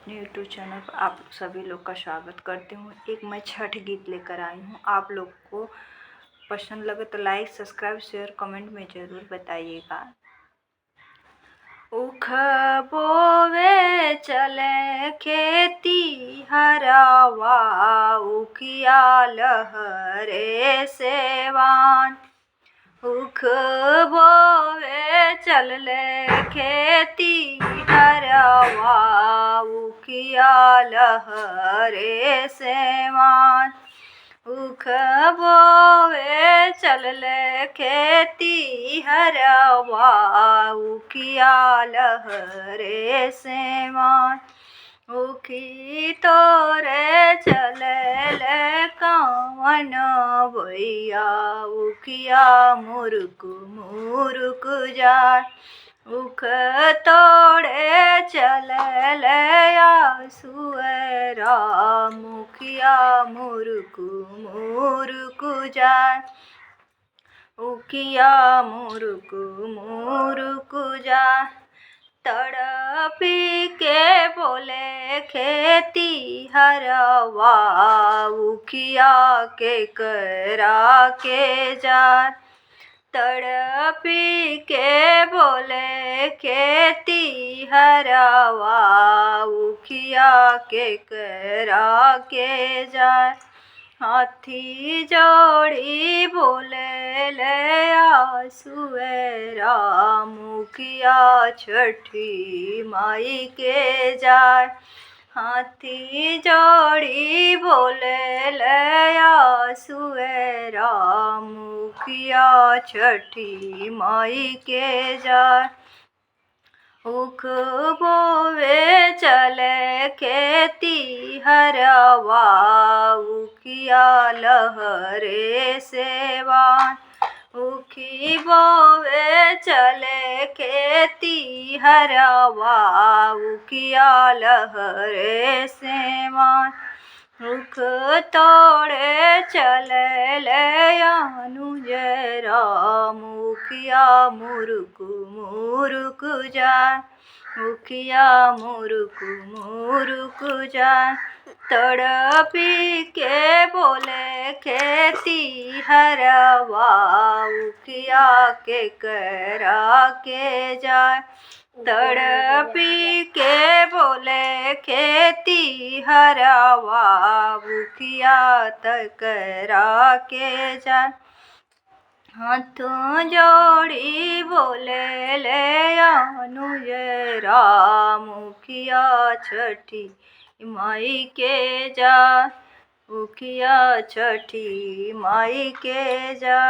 YouTube channel पर आप सभी लोग का स्वागत करती हूँ। एक मैं छठ गीत लेकर आई हूँ। आप लोग को पसंद लगे तो लाइक, सब्सक्राइब, शेयर, कमेंट में ज़रूर बताइएगा। उख बोवे चले खेती हरावा, उखिया लहरे सेवान। उख बोवे चलले खेती हरावा, उखिया लहरे सेवान। उख बोवे चलले खेती हरावा, उखिया लहरे सेवान। उखी तोरे चले कावन भैया, उखिया मुरुक मुरुक जाए। उख तोड़े चले आसुएरा, मुखिया मुरुक मुरुक जाए। उखिया मुरुक मुरुक जाए। तड़पी के बोले खेती हरवा, उखिया के करा के जाए। तड़पी के बोले खेती हरवा, उखिया के करा के जाए। हाथी जोड़ी बोले ले आसुएरा, मुखिया छठी माई के जाए। हाथी जोड़ी बोले ले आसुएरा, मुखिया छठी माई के जाए। उख बोवे चले खेती हरवा, उखिया लहरे सेवान। उखी बोवे चले खेती हरवा, उखिया लहरे सेवान। उख तोड़े चले ले अनुजेरा, मुखिया मुरुक मुरुक जाए। उखिया मुरुक मुरुक जाए। तड़पी के बोले खेती हरवा, उखिया के करा के जाए। तड़पी के बोले खेती हरवा, उखिया करा के जाए। हाथों जोड़ी बोले ले अनुजेरा, मुखिया छठी माई के जा, उखिया छठी माई के जा।